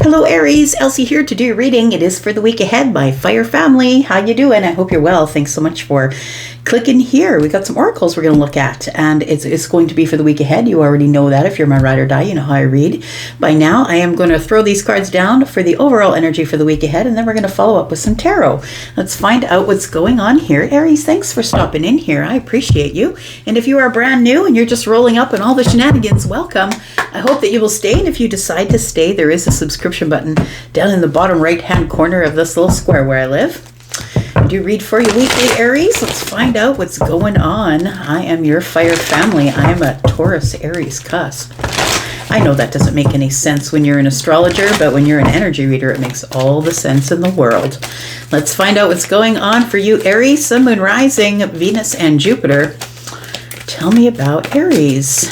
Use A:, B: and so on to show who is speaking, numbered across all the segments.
A: Hello Aries, Elsie here to do your reading. It is for the week ahead by Fire Family. How you doing? I hope you're well. Thanks so much for clicking here. We got some oracles we're going to look at, and it's going to be for the week ahead. You already know that if you're my ride or die, you know how I read. By now, I am going to throw these cards down for the overall energy for the week ahead, and then we're going to follow up with some tarot. Let's find out what's going on here. Aries, thanks for stopping in here. I appreciate you. And if you are brand new and you're just rolling up and all the shenanigans, welcome. I hope that you will stay, and if you decide to stay, there is a subscription button down in the bottom right-hand corner of this little square where I live. I do read for you weekly, Aries. Let's find out what's going on. I am your Fire Family. I am a Taurus Aries cusp. I know that doesn't make any sense when you're an astrologer, but when you're an energy reader, it makes all the sense in the world. Let's find out what's going on for you, Aries, Sun, Moon, Rising, Venus, and Jupiter. Tell me about Aries.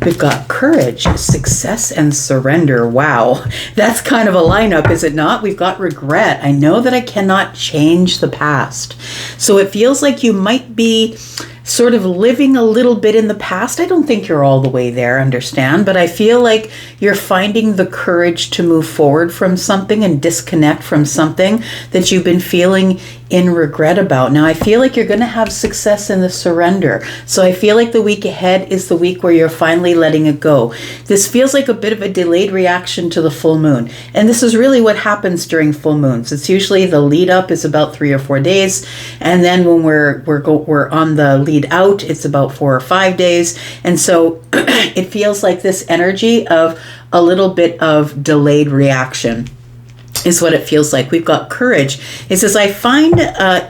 A: We've got courage, success, and surrender. Wow, that's kind of a lineup, is it not? We've got regret. I know that I cannot change the past. So it feels like you might be sort of living a little bit in the past. I don't think you're all the way there, understand? But I feel like you're finding the courage to move forward from something and disconnect from something that you've been feeling in regret about. Now, I feel like you're going to have success in the surrender. So I feel like the week ahead is the week where you're finally letting it go. This feels like a bit of a delayed reaction to the full moon. And this is really what happens during full moons. It's usually the lead up is about 3 or 4 days. And then when we're on the lead out, it's about 4 or 5 days. And so it feels like this energy of a little bit of delayed reaction is what it feels like. We've got courage. It says, I find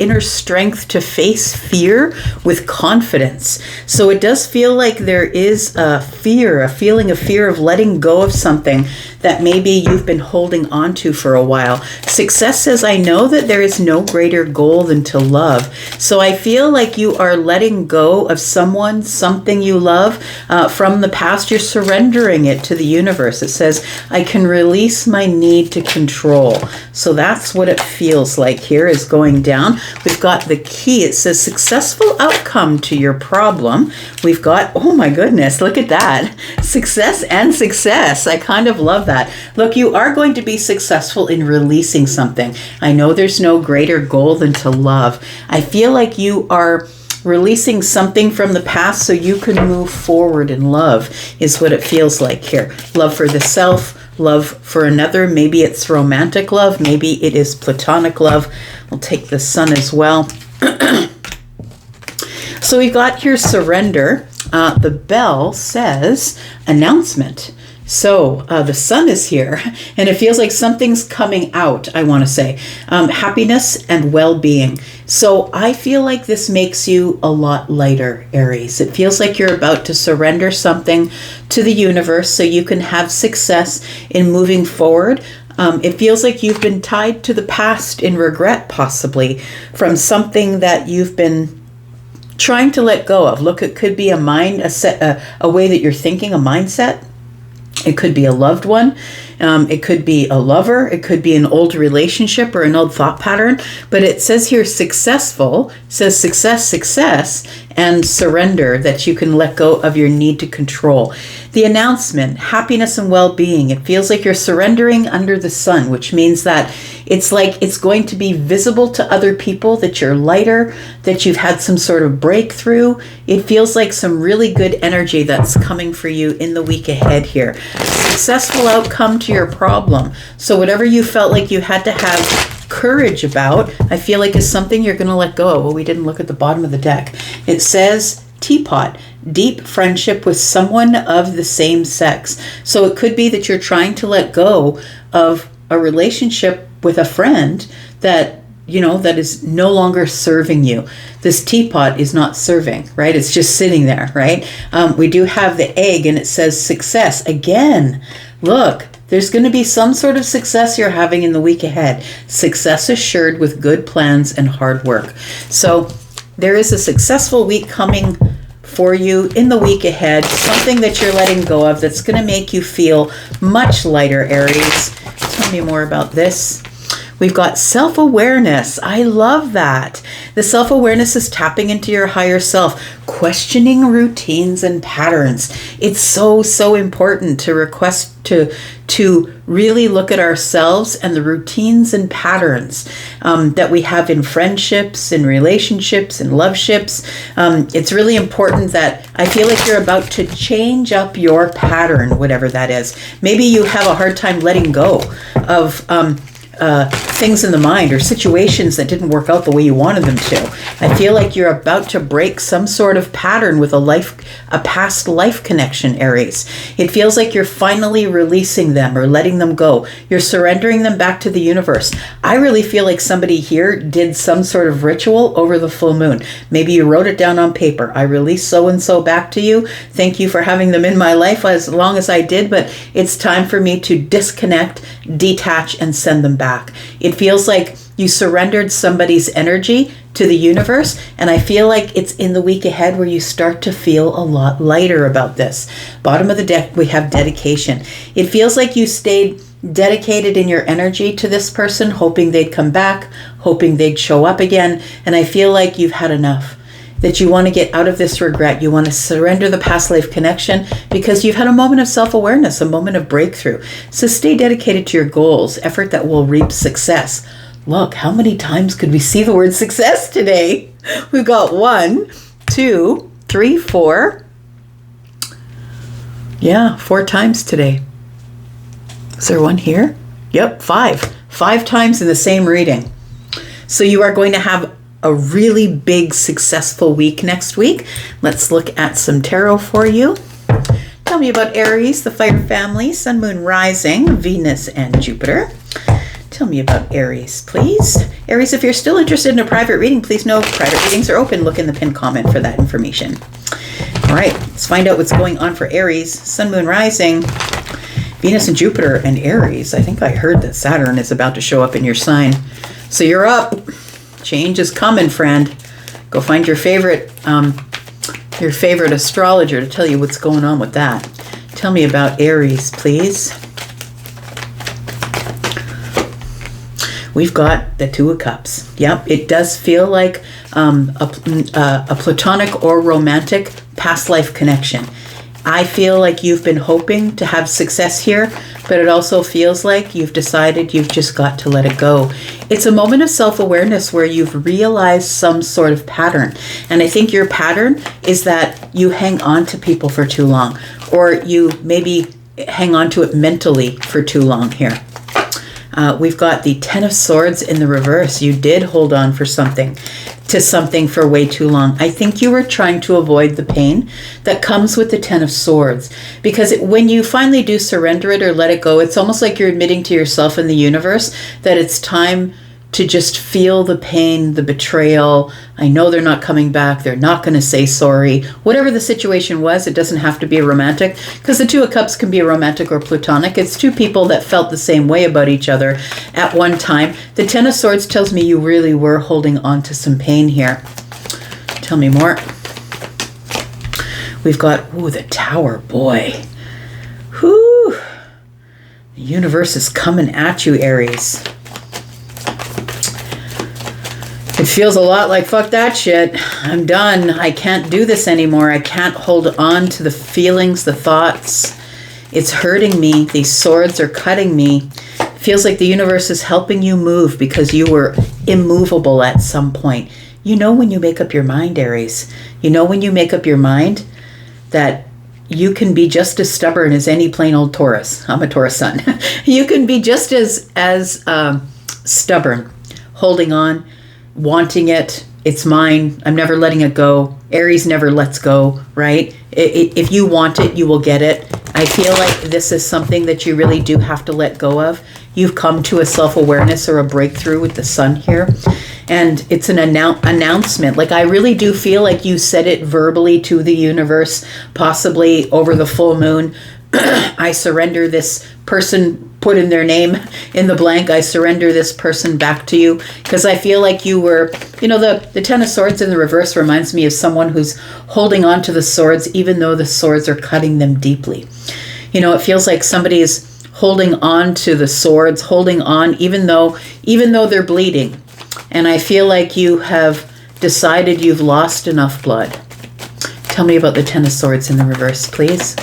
A: inner strength to face fear with confidence. So it does feel like there is a feeling of fear of letting go of something that maybe you've been holding on to for a while. Success says, I know that there is no greater goal than to love. So I feel like you are letting go of someone, something you love from the past. You're surrendering it to the universe. It says, I can release my need to control. So that's what it feels like here is going down. We've got the key. It says successful outcome to your problem. We've got, oh my goodness, look at that. Success and success. I kind of love that. Look, you are going to be successful in releasing something. I know there's no greater goal than to love. I feel like you are releasing something from the past so you can move forward in love is what it feels like here. Love for the self, love for another. Maybe it's romantic love. Maybe it is platonic love. We'll take the Sun as well. So we've got here surrender. The bell says announcement. So the Sun is here, and it feels like something's coming out, I want to say. Happiness and well-being. So I feel like this makes you a lot lighter, Aries. It feels like you're about to surrender something to the universe so you can have success in moving forward. It feels like you've been tied to the past in regret, possibly, from something that you've been trying to let go of. Look, it could be a way that you're thinking, a mindset. It could be a loved one. It could be a lover. It could be an old relationship or an old thought pattern. But it says here successful, it says success, and surrender, that you can let go of your need to control. The announcement, happiness and well-being. It feels like you're surrendering under the sun, which means that it's like it's going to be visible to other people that you're lighter, that you've had some sort of breakthrough. It feels like some really good energy that's coming for you in the week ahead here. Successful outcome to your problem. So whatever you felt like you had to have courage about, I feel like is something you're going to let go of. Well, we didn't look at the bottom of the deck. It says teapot, deep friendship with someone of the same sex. So it could be that you're trying to let go of a relationship with a friend that that is no longer serving you. This teapot is not serving, right? It's just sitting there, right? We do have the egg, and it says success. Again, look, there's going to be some sort of success you're having in the week ahead. Success assured with good plans and hard work. So there is a successful week coming for you in the week ahead, something that you're letting go of that's going to make you feel much lighter, Aries. Tell me more about this. We've got self-awareness. I love that. The self-awareness is tapping into your higher self, questioning routines and patterns. It's so, so important to to really look at ourselves and the routines and patterns that we have in friendships, in relationships, in loveships. It's really important that I feel like you're about to change up your pattern, whatever that is. Maybe you have a hard time letting go of things in the mind or situations that didn't work out the way you wanted them to. I feel like you're about to break some sort of pattern with a past life connection, Aries. It feels like you're finally releasing them or letting them go. You're surrendering them back to the universe. I really feel like somebody here did some sort of ritual over the full moon. Maybe you wrote it down on paper. I release so-and-so back to you. Thank you for having them in my life as long as I did, but it's time for me to disconnect, detach, and send them back. It feels like you surrendered somebody's energy to the universe, and I feel like it's in the week ahead where you start to feel a lot lighter about this. Bottom of the deck, we have dedication. It feels like you stayed dedicated in your energy to this person, hoping they'd come back, hoping they'd show up again, and I feel like you've had enough. That you want to get out of this regret. You want to surrender the past life connection because you've had a moment of self-awareness, a moment of breakthrough. So stay dedicated to your goals, effort that will reap success. Look, how many times could we see the word success today? We've got 1, 2, 3, 4. Yeah, 4 times today. Is there one here? Yep, 5. 5 times in the same reading. So you are going to have a really big, successful week next week. Let's look at some tarot for you. Tell me about Aries, the fire family, sun, moon, rising, Venus, and Jupiter. Tell me about Aries, please. Aries, if you're still interested in a private reading, please know private readings are open. Look in the pinned comment for that information. All right, let's find out what's going on for Aries, sun, moon, rising, Venus, and Jupiter, and Aries. I think I heard that Saturn is about to show up in your sign. So you're up. Change is coming, friend. Go find your favorite astrologer to tell you what's going on with that. Tell me about Aries, please. We've got the 2 of Cups. Yep, it does feel like a platonic or romantic past life connection. I feel like you've been hoping to have success here, but it also feels like you've decided you've just got to let it go. It's a moment of self-awareness where you've realized some sort of pattern. And I think your pattern is that you hang on to people for too long, or you maybe hang on to it mentally for too long here. We've got the 10 of Swords in the reverse. You did hold on to something for way too long. I think you were trying to avoid the pain that comes with the 10 of Swords, because when you finally do surrender it or let it go, it's almost like you're admitting to yourself and the universe that it's time to just feel the pain, the betrayal. I know they're not coming back. They're not going to say sorry. Whatever the situation was, it doesn't have to be a romantic, because the 2 of Cups can be a romantic or platonic. It's 2 people that felt the same way about each other at one time. The 10 of Swords tells me you really were holding on to some pain here. Tell me more. We've got, the Tower, boy. Whew. The universe is coming at you, Aries. It feels a lot like, fuck that shit. I'm done. I can't do this anymore. I can't hold on to the feelings, the thoughts. It's hurting me. These swords are cutting me. It feels like the universe is helping you move because you were immovable at some point. You know when you make up your mind, Aries. You know when you make up your mind that you can be just as stubborn as any plain old Taurus. I'm a Taurus sun. You can be just as stubborn, holding on, wanting it. It's mine. I'm never letting it go. Aries never lets go, right? If you want it, you will get it. I feel like this is something that you really do have to let go of. You've come to a self-awareness or a breakthrough with the sun here. And it's an announcement. Like, I really do feel like you said it verbally to the universe, possibly over the full moon. I surrender this person, put in their name in the blank. I surrender this person back to you, because I feel like you were, the 10 of Swords in the reverse reminds me of someone who's holding on to the swords, even though the swords are cutting them deeply. It feels like somebody is holding on to the swords, holding on, even though they're bleeding. And I feel like you have decided you've lost enough blood. Tell me about the Ten of Swords in the reverse, please.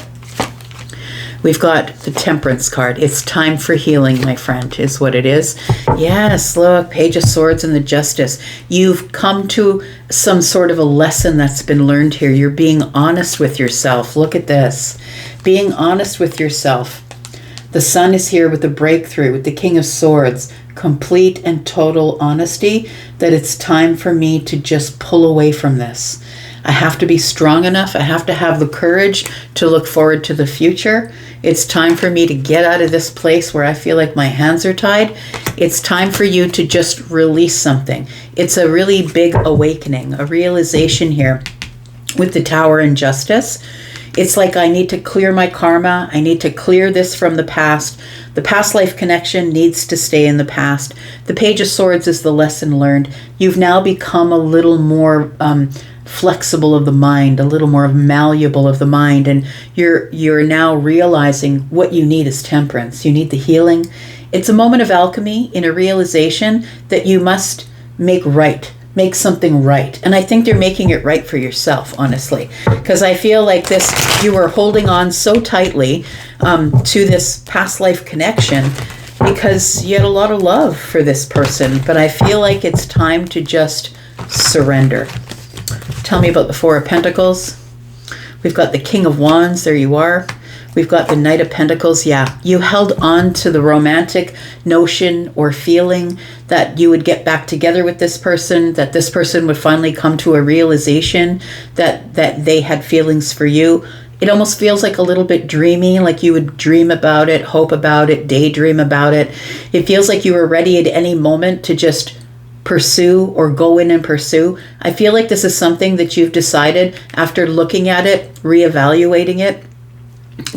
A: We've got the Temperance card. It's time for healing, my friend, is what it is. Yes, look, Page of Swords and the Justice. You've come to some sort of a lesson that's been learned here. You're being honest with yourself. Look at this. Being honest with yourself. The Sun is here with the breakthrough, with the King of Swords. Complete and total honesty that it's time for me to just pull away from this. I have to be strong enough. I have to have the courage to look forward to the future. It's time for me to get out of this place where I feel like my hands are tied. It's time for you to just release something. It's a really big awakening, a realization here with the Tower and Justice. It's like I need to clear my karma. I need to clear this from the past. The past life connection needs to stay in the past. The Page of Swords is the lesson learned. You've now become a little more flexible of the mind, a little more malleable of the mind, and you're now realizing what you need is temperance. You need the healing. It's a moment of alchemy in a realization that you must make something right. And I think you're making it right for yourself, honestly, because I feel like you were holding on so tightly to this past life connection because you had a lot of love for this person, but I feel like it's time to just surrender. Tell me about the Four of Pentacles. We've got the King of Wands. There you are. We've got the Knight of Pentacles. Yeah, you held on to the romantic notion or feeling that you would get back together with this person, that this person would finally come to a realization that they had feelings for you. It almost feels like a little bit dreamy, like you would dream about it, hope about it, daydream about it. It feels like you were ready at any moment to just pursue or go in and pursue. I feel like this is something that you've decided after looking at it, reevaluating it,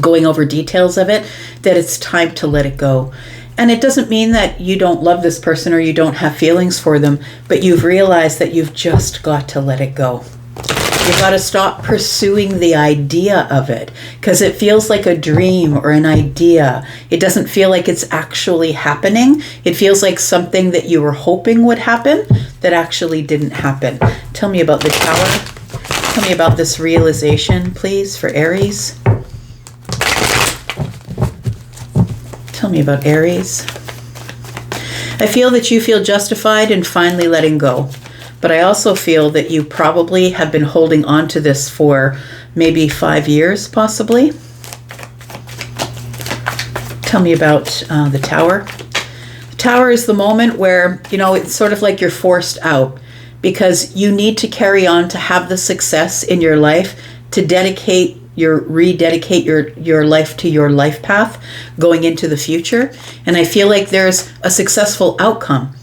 A: going over details of it, that it's time to let it go. And it doesn't mean that you don't love this person or you don't have feelings for them, but you've realized that you've just got to let it go. You've got to stop pursuing the idea of it because it feels like a dream or an idea. It doesn't feel like it's actually happening. It feels like something that you were hoping would happen that actually didn't happen. Tell me about the Tower. Tell me about this realization, please, for Aries. Tell me about Aries. I feel that you feel justified in finally letting go. But I also feel that you probably have been holding on to this for maybe 5 years, possibly. Tell me about the Tower. The Tower is the moment where, it's sort of like you're forced out because you need to carry on to have the success in your life, to rededicate your life to your life path going into the future. And I feel like there's a successful outcome.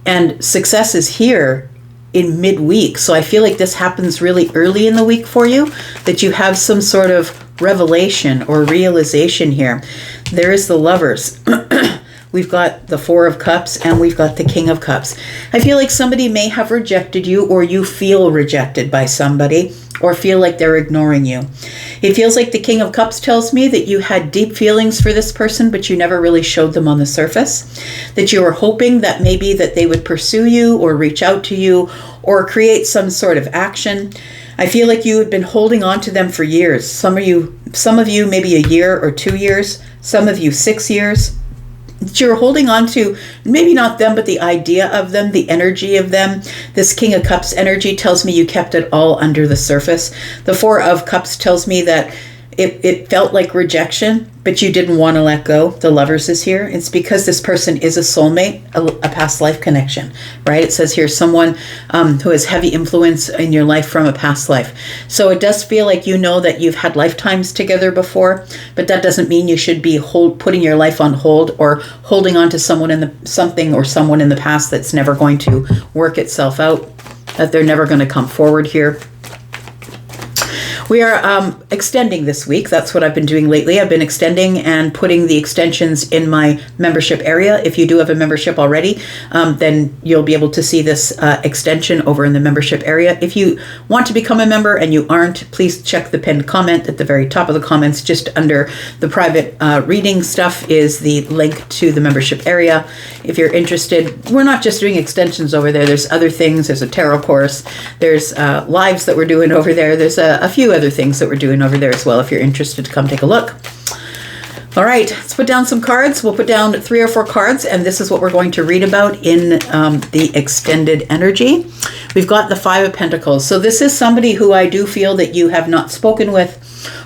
A: And success is here in midweek. So I feel like this happens really early in the week for you, that you have some sort of revelation or realization here. There is the Lovers. We've got the Four of Cups and we've got the King of Cups. I feel like somebody may have rejected you, or you feel rejected by somebody, or feel like they're ignoring you. It feels like the King of Cups tells me that you had deep feelings for this person, but you never really showed them on the surface. That you were hoping that maybe that they would pursue you or reach out to you or create some sort of action. I feel like you had been holding on to them for years. Some of you maybe a year or 2 years, some of you 6 years. That you're holding on to, maybe not them, but the idea of them, the energy of them. This King of Cups energy tells me you kept it all under the surface. The Four of Cups tells me that it felt like rejection, but you didn't want to let go. The Lovers is here. It's because this person is a soulmate, a past life connection, right? It says here someone who has heavy influence in your life from a past life. So it does feel like that you've had lifetimes together before, but that doesn't mean you should be putting your life on hold or holding on to someone in the past that's never going to work itself out, that they're never going to come forward here. We are extending this week. That's what I've been doing lately. I've been extending and putting the extensions in my membership area. If you do have a membership already, then you'll be able to see this extension over in the membership area. If you want to become a member and you aren't, please check the pinned comment at the very top of the comments. Just under the private reading stuff is the link to the membership area. If you're interested, we're not just doing extensions over there. There's other things. There's a tarot course. There's lives that we're doing over there. There's a few other things that we're doing over there as well. If you're interested, to come take a look. All right, let's put down some cards. We'll put down 3 or 4 cards, and this is what we're going to read about in the extended energy. We've got the 5 of Pentacles. So this is somebody who I do feel that you have not spoken with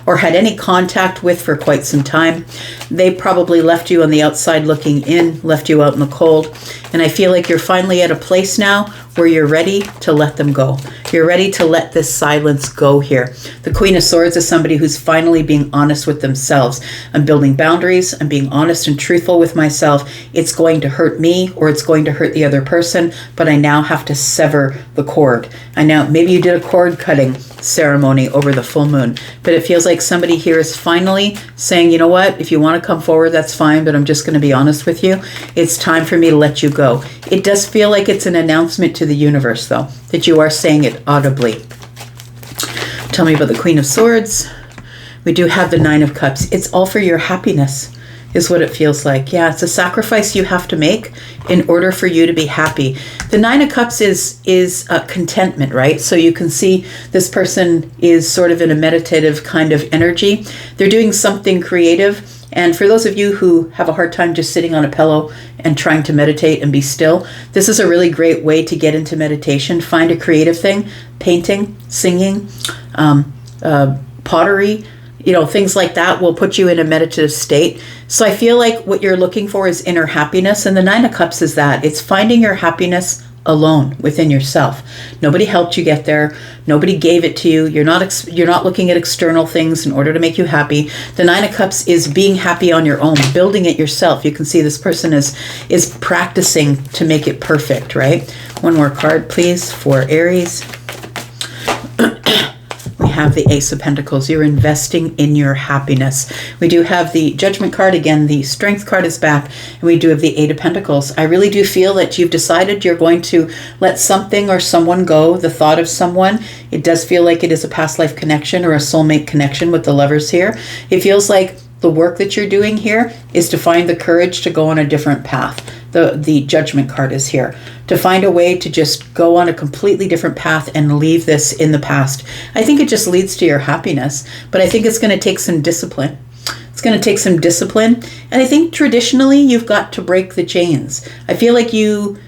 A: or had any contact with for quite some time. They probably left you on the outside looking in, left you out in the cold. And I feel like you're finally at a place now where you're ready to let them go. You're ready to let this silence go here. The Queen of Swords is somebody who's finally being honest with themselves. I'm building boundaries. I'm being honest and truthful with myself. It's going to hurt me or it's going to hurt the other person, but I now have to sever the cord. I know maybe you did a cord cutting ceremony over the full moon, but it feels like somebody here is finally saying, you know what, if you want to come forward, that's fine, but I'm just going to be honest with you. It's time for me to let you go. It does feel like it's an announcement to the universe, though, that you are saying it audibly. Tell me about the Queen of Swords. We do have the 9 of Cups. It's all for your happiness, is what it feels like. Yeah, it's a sacrifice you have to make in order for you to be happy. The 9 of Cups is contentment, right? So you can see this person is sort of in a meditative kind of energy. They're doing something creative. And for those of you who have a hard time just sitting on a pillow and trying to meditate and be still, this is a really great way to get into meditation. Find a creative thing, painting, singing, pottery, things like that will put you in a meditative state. So I feel like what you're looking for is inner happiness. And the 9 of Cups is that. It's finding your happiness alone within yourself. Nobody helped you get there. Nobody gave it to you. You're not looking at external things in order to make you happy. The 9 of Cups is being happy on your own, building it yourself. You can see this person is practicing to make it perfect, right? One more card, please, for Aries. We have the Ace of Pentacles. You're investing in your happiness. We do have the Judgment card. Again, the Strength card is back. And we do have the 8 of Pentacles. I really do feel that you've decided you're going to let something or someone go, the thought of someone. It does feel like it is a past life connection or a soulmate connection with the Lovers here. It feels like the work that you're doing here is to find the courage to go on a different path. The Judgment card is here. To find a way to just go on a completely different path and leave this in the past. I think it just leads to your happiness, but I think it's going to take some discipline. It's going to take some discipline. And I think traditionally you've got to break the chains. I feel like you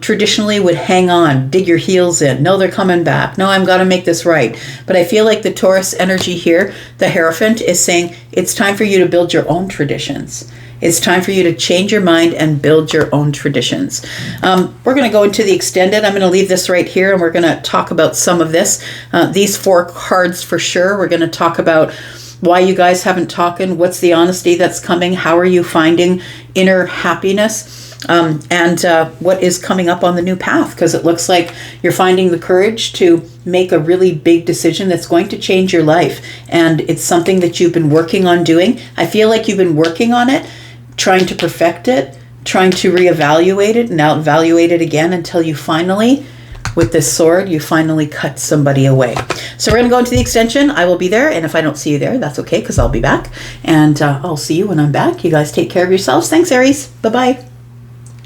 A: traditionally would hang on, dig your heels in. No, they're coming back. No, I've got to make this right. But I feel like the Taurus energy here, the Hierophant, is saying it's time for you to build your own traditions. It's time for you to change your mind and build your own traditions. We're going to go into the extended. I'm going to leave this right here and we're going to talk about some of this. These 4 cards for sure. We're going to talk about why you guys haven't talked, what's the honesty that's coming, how are you finding inner happiness, and what is coming up on the new path, because it looks like you're finding the courage to make a really big decision that's going to change your life. And it's something that you've been working on doing. I feel like you've been working on it, trying to perfect it, trying to reevaluate it, and now evaluate it again until you finally, with this sword, you finally cut somebody away. So we're going to go into the extension. I will be there, and if I don't see you there, that's okay, because I'll be back. And I'll see you when I'm back. You guys take care of yourselves. Thanks, Aries. Bye-bye.